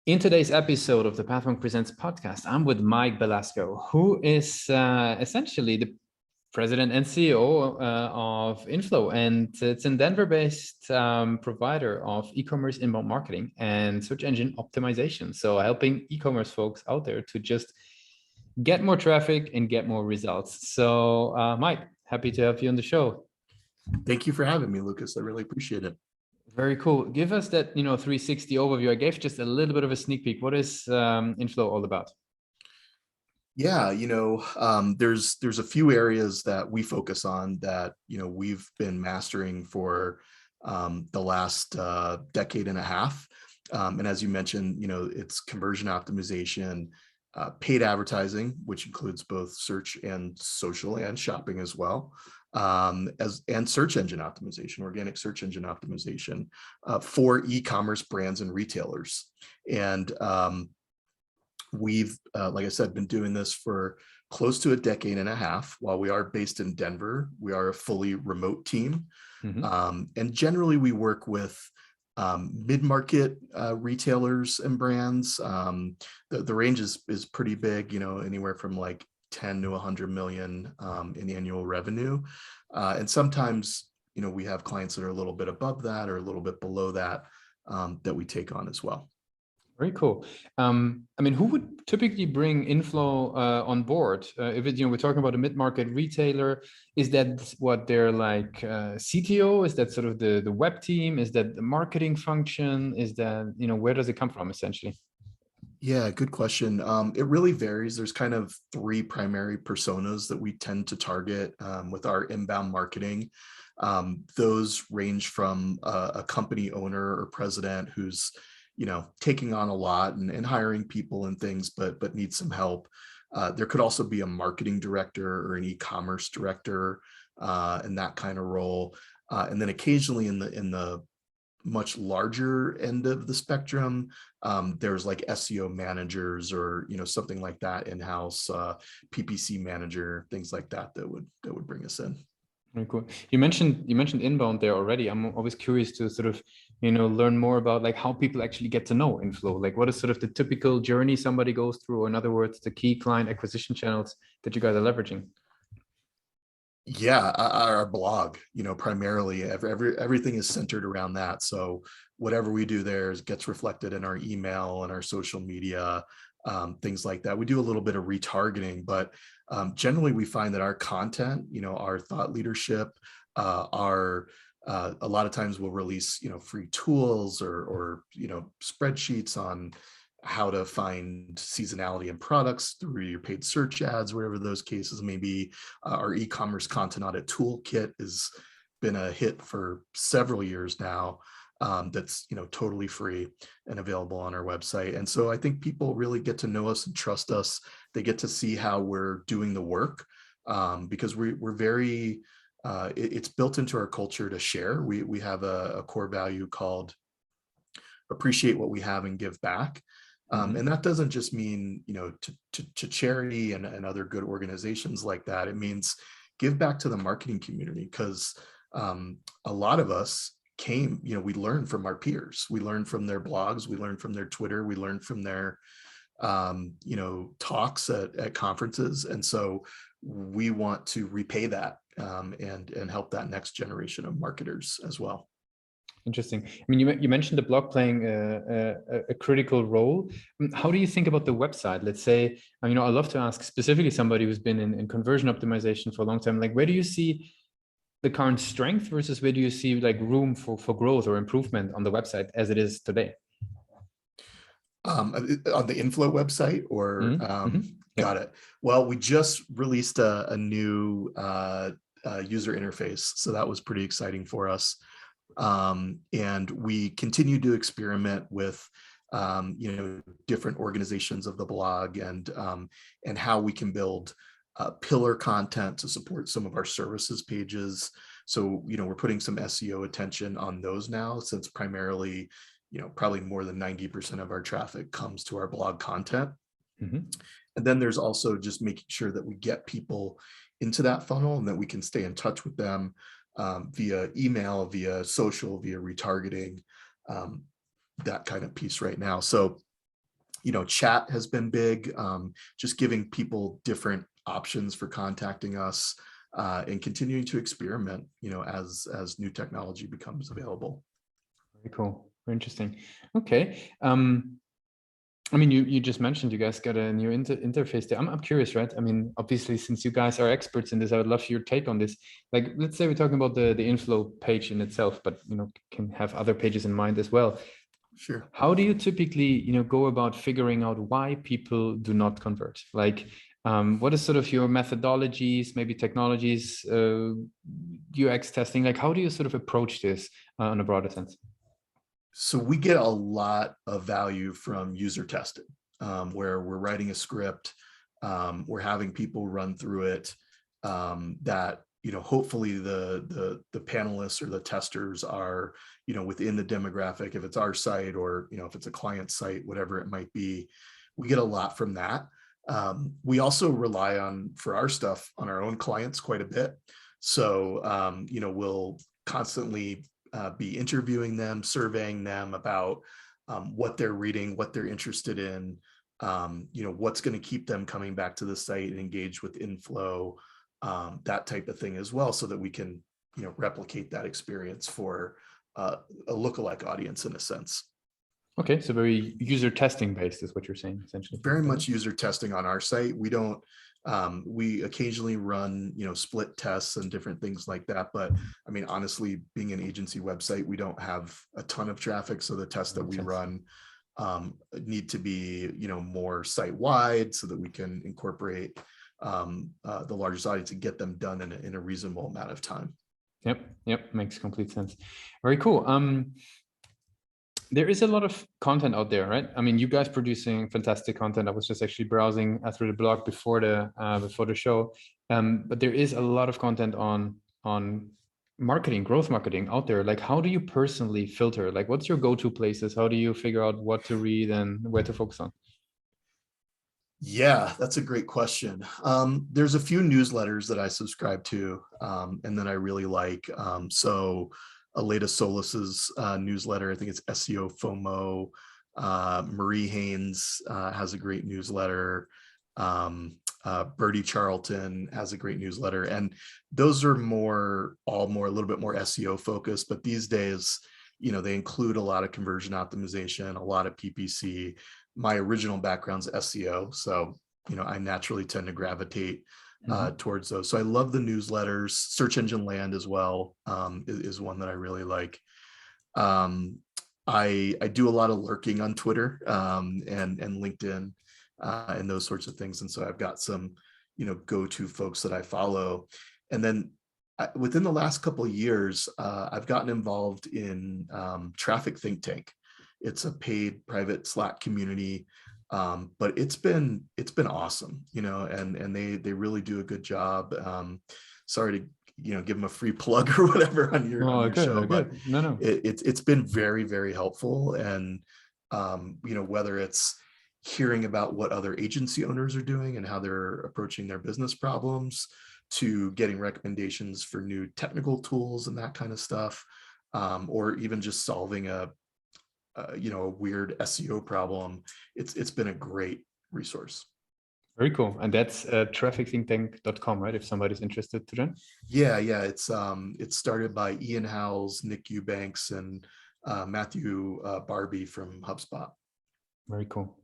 In today's episode of the Pathway Presents podcast, I'm with Mike Belasco, who is essentially the president and CEO of Inflow, and it's a Denver-based provider of e-commerce inbound marketing and search engine optimization. So helping e-commerce folks out there to just get more traffic and get more results. So Mike, happy to have you on the show. Thank you for having me, Lucas. I really appreciate it. Very cool. Give us that 360 overview. I gave just a little bit of a sneak peek. What is Inflow all about? Yeah, there's a few areas that we focus on that we've been mastering for the last decade and a half. And as you mentioned, it's conversion optimization, paid advertising, which includes both search and social and shopping as well, and search engine optimization, organic search engine optimization for e-commerce brands and retailers. And we've, like I said, been doing this for close to a decade and a half. While we are based in Denver, we are a fully remote team. And generally we work with mid-market retailers and brands. The range is pretty big, anywhere from like 10 to 100 million in annual revenue. And sometimes, we have clients that are a little bit above that or a little bit below that, that we take on as well. Very cool. Who would typically bring Inflow on board? If we're talking about a mid-market retailer, is that what they're like CTO? Is that sort of the web team? Is that the marketing function? Is that, where does it come from essentially? Yeah, good question. It really varies. There's kind of three primary personas that we tend to target with our inbound marketing. Those range from a company owner or president who's taking on a lot and hiring people and things, but needs some help. There could also be a marketing director or an e-commerce director in that kind of role. And then occasionally in the much larger end of the spectrum, there's like SEO managers or something like that in-house, PPC manager, things like that would bring us in. Very cool. You mentioned inbound there already. I'm always curious to sort of learn more about like how people actually get to know Inflow. Like what is sort of the typical journey somebody goes through, or in other words, the key client acquisition channels that you guys are leveraging? Yeah, our blog, primarily everything is centered around that. So whatever we do there gets reflected in our email and our social media, things like that. We do a little bit of retargeting, but generally we find that our content, our thought leadership, a lot of times we'll release, free tools or spreadsheets on how to find seasonality in products through your paid search ads, wherever those cases may be. Our e-commerce content audit toolkit has been a hit for several years now. That's totally free and available on our website. And so I think people really get to know us and trust us. They get to see how we're doing the work because we're very, it's built into our culture to share. We have a core value called appreciate what we have and give back. And that doesn't just mean, to charity and other good organizations like that. It means give back to the marketing community because a lot of us we learned from our peers. We learned from their blogs. We learned from their Twitter. We learned from their, talks at conferences. And so we want to repay that and help that next generation of marketers as well. Interesting. You mentioned the blog playing a critical role. How do you think about the website? Let's say, I love to ask specifically somebody who's been in conversion optimization for a long time. Like, where do you see the current strength versus where do you see like room for growth or improvement on the website as it is today? On the Inflow website or got it. Well, we just released a new user interface, so that was pretty exciting for us. And we continue to experiment with different organizations of the blog and how we can build pillar content to support some of our services pages. So we're putting some SEO attention on those now, since primarily probably more than 90% of our traffic comes to our blog content. And then there's also just making sure that we get people into that funnel and that we can stay in touch with them via email, via social, via retargeting, that kind of piece right now. So Chat has been big, just giving people different options for contacting us, and continuing to experiment, as new technology becomes available. Very cool. Very interesting. Okay. I mean, you just mentioned you guys got a new interface there. I'm curious, right? I mean, obviously, since you guys are experts in this, I would love your take on this. Like, let's say we're talking about the Inflow page in itself, but can have other pages in mind as well. Sure. How do you typically, go about figuring out why people do not convert? Like, what is sort of your methodologies, maybe technologies, UX testing? Like, how do you sort of approach this on a broader sense? So we get a lot of value from user testing, where we're writing a script, we're having people run through it, that hopefully the panelists or the testers are within the demographic. If it's our site, or if it's a client site, whatever it might be, we get a lot from that. We also rely on, for our stuff, on our own clients quite a bit. So we'll constantly be interviewing them, surveying them about what they're reading, what they're interested in, what's going to keep them coming back to the site and engage with Inflow, that type of thing as well, so that we can replicate that experience for a lookalike audience, in a sense. Okay, so very user testing based is what you're saying, essentially. Very much user testing on our site. We don't, we occasionally run, split tests and different things like that. But I mean, honestly, being an agency website, we don't have a ton of traffic. So the tests that we run need to be, more site wide, so that we can incorporate the largest audience and get them done in a reasonable amount of time. Yep, makes complete sense. Very cool. There is a lot of content out there, right? I mean, you guys producing fantastic content. I was just actually browsing through the blog before the show, but there is a lot of content on marketing, growth marketing out there. Like, how do you personally filter? Like, what's your go-to places? How do you figure out what to read and where to focus on? Yeah, that's a great question. There's a few newsletters that I subscribe to, and that I really like. So Aleda Solis's newsletter, I think it's SEO FOMO. Marie Haynes has a great newsletter. Bertie Charlton has a great newsletter, and those are a little bit more SEO focused. But these days, they include a lot of conversion optimization, a lot of PPC. My original background's SEO, so I naturally tend to gravitate towards those. So I love the newsletters. Search Engine Land as well is one that I really like. I do a lot of lurking on Twitter and LinkedIn and those sorts of things, and so I've got some go-to folks that I follow. And then within the last couple of years, I've gotten involved in Traffic Think Tank. It's a paid private Slack community, but it's been awesome, and they really do a good job. Sorry to give them a free plug or whatever on your show, but no. It's been very, very helpful. And whether it's hearing about what other agency owners are doing and how they're approaching their business problems, to getting recommendations for new technical tools and that kind of stuff, or even just solving a weird SEO problem, it's been a great resource. Very cool. And that's trafficthinktank.com, right? If somebody's interested to join. Yeah. It's started by Ian Howells, Nick Eubanks, and Matthew Barbie from HubSpot. Very cool.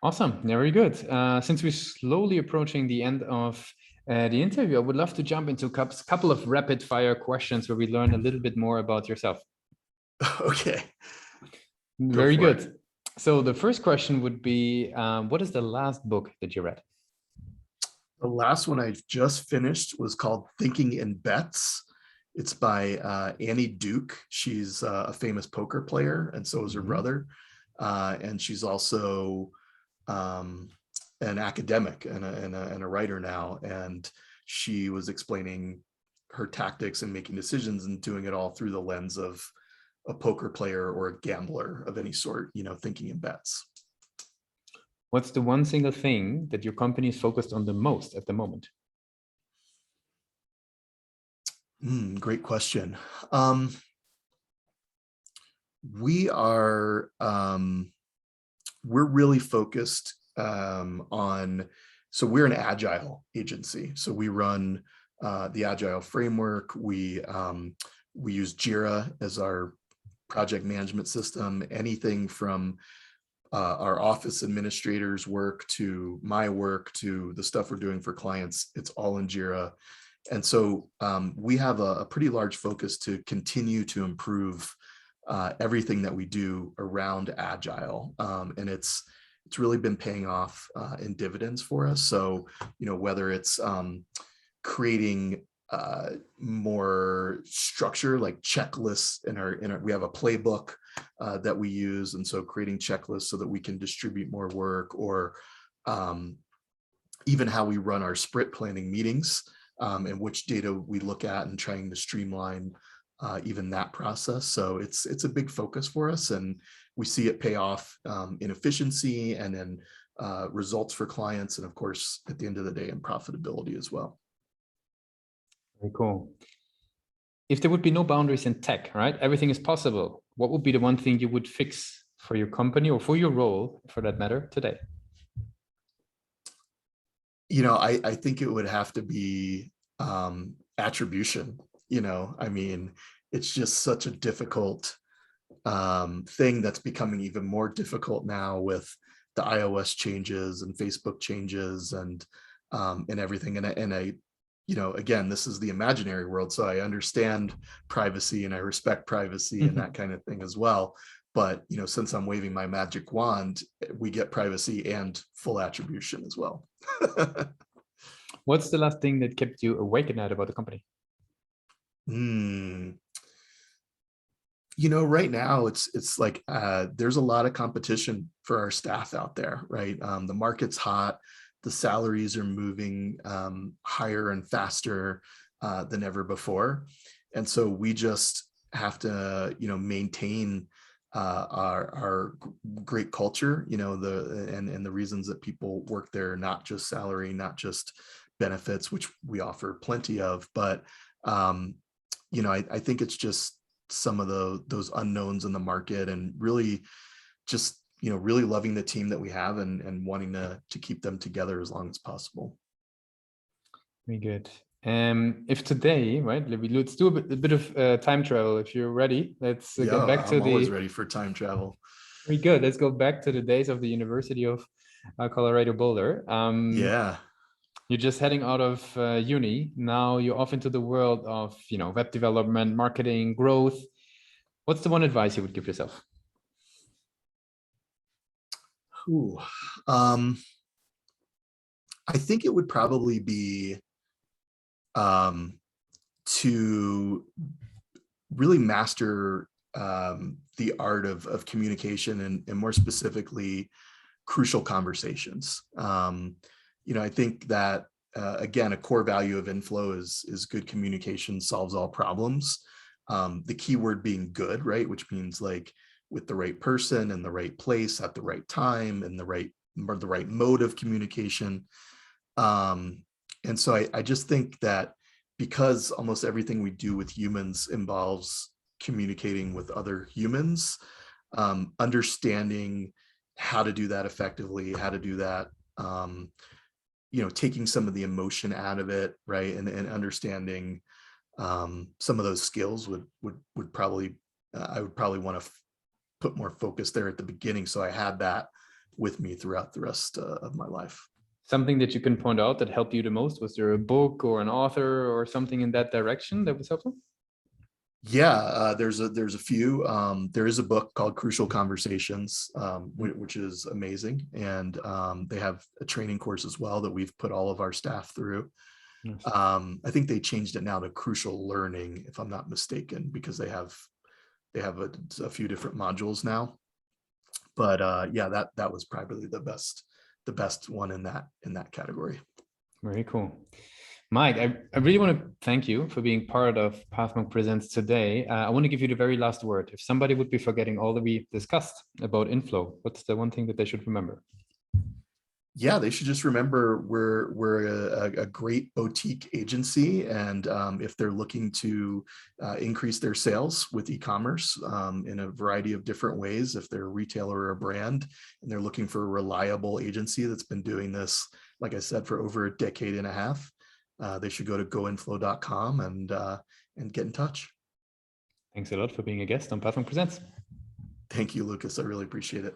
Awesome. Very good. Since we're slowly approaching the end of the interview, I would love to jump into a couple of rapid fire questions where we learn a little bit more about yourself. Okay. Very good. So the first question would be, what is the last book that you read? The last one I just finished was called Thinking in Bets. It's by Annie Duke. She's a famous poker player, and so is her brother. And she's also an academic and a writer now. And she was explaining her tactics and making decisions and doing it all through the lens of a poker player or a gambler of any sort, thinking in bets. What's the one single thing that your company is focused on the most at the moment? Great question. We are we're really focused so we're an agile agency. So we run the agile framework. We use Jira as our project management system. Anything from our office administrators' work to my work to the stuff we're doing for clients, it's all in Jira. And so we have a pretty large focus to continue to improve everything that we do around agile. And it's really been paying off in dividends for us. So, whether it's creating more structure, like checklists in our we have a playbook that we use, and so creating checklists so that we can distribute more work, or even how we run our sprint planning meetings, and which data we look at, and trying to streamline even that process. So it's a big focus for us, and we see it pay off in efficiency and in results for clients, and of course, at the end of the day, in profitability as well. Very cool. If there would be no boundaries in tech, right? Everything is possible. What would be the one thing you would fix for your company or for your role, for that matter, today? I think it would have to be attribution. I mean, it's just such a difficult thing that's becoming even more difficult now with the iOS changes and Facebook changes and everything. And I again, this is the imaginary world, so I understand privacy and I respect privacy and that kind of thing as well. But since I'm waving my magic wand, we get privacy and full attribution as well. What's the last thing that kept you awake at night about the company? Right now it's like there's a lot of competition for our staff out there, right? The market's hot. The salaries are moving higher and faster than ever before. And so we just have to, maintain our great culture, and the reasons that people work there, not just salary, not just benefits, which we offer plenty of, but I think it's just some of those unknowns in the market, and really just really loving the team that we have, and wanting to keep them together as long as possible. Very good. If today, right, let's do a bit of time travel. If you're ready, let's go back to I'm always ready for time travel. Very good. Let's go back to the days of the University of Colorado Boulder. Yeah. You're just heading out of uni. Now you're off into the world of, web development, marketing, growth. What's the one advice you would give yourself? I think it would probably be to really master the art of communication, and more specifically, crucial conversations. I think that again, a core value of Inflow is good communication solves all problems. The key word being good, right? Which means like with the right person in the right place at the right time, and the right mode of communication. And so I just think that because almost everything we do with humans involves communicating with other humans, understanding how to do that effectively, how to do that, taking some of the emotion out of it, right, and understanding some of those skills would probably I would probably want to put more focus there at the beginning, so I had that with me throughout the rest of my life. Something that you can point out that helped you the most? Was there a book or an author or something in that direction that was helpful? Yeah, there's a few. There is a book called Crucial Conversations, which is amazing, and they have a training course as well that we've put all of our staff through. Yes. I think they changed it now to Crucial Learning, if I'm not mistaken, because they have a few different modules now. But yeah, that was probably the best one in that category. Very cool. Mike, I really want to thank you for being part of Pathmark Presents today. I want to give you the very last word. If somebody would be forgetting all that we discussed about Inflow, what's the one thing that they should remember? Yeah, they should just remember we're a great boutique agency, and if they're looking to increase their sales with e-commerce in a variety of different ways, if they're a retailer or a brand, and they're looking for a reliable agency that's been doing this, like I said, for over a decade and a half, they should go to goinflow.com and get in touch. Thanks a lot for being a guest on Platform Presents. Thank you, Lucas. I really appreciate it.